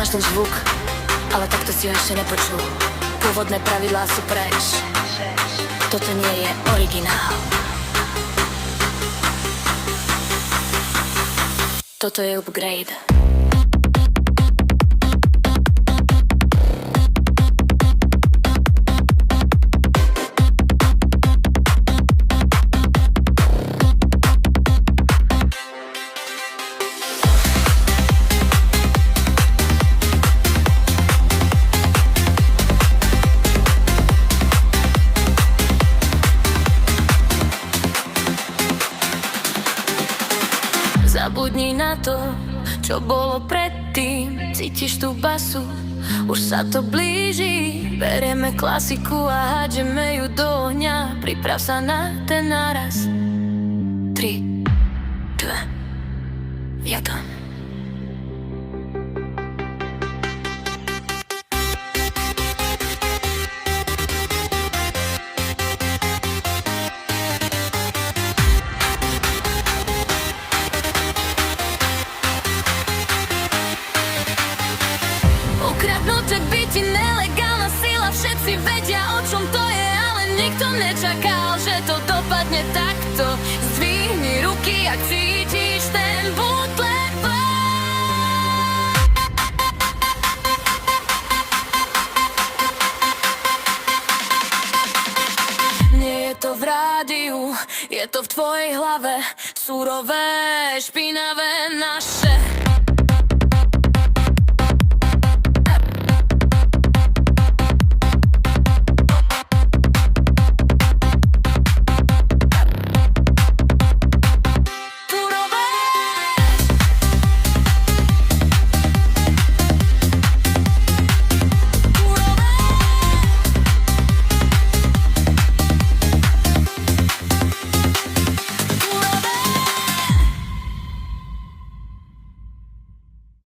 Poznáš ten zvuk, ale takto si ho ešte nepočul. Pôvodné pravidlá sú preč. Toto nie je originál. Toto je upgrade. Zabudni na to, čo bolo predtým. Cítiš tú basu, už sa to blíži. Berieme klasiku a hádžeme ju do ohňa. Priprav sa na ten náraz. 3, 2, ja to. Ukradnuté byty, nelegálna sila, všetci vedia, o čom to je, ale nikto nečakal, že to dopadne takto. Zdvihni ruky, ak cítiš ten bootleg vibe. Nie je to v rádiu, je to v tvojej hlave, surové, špinavé naše.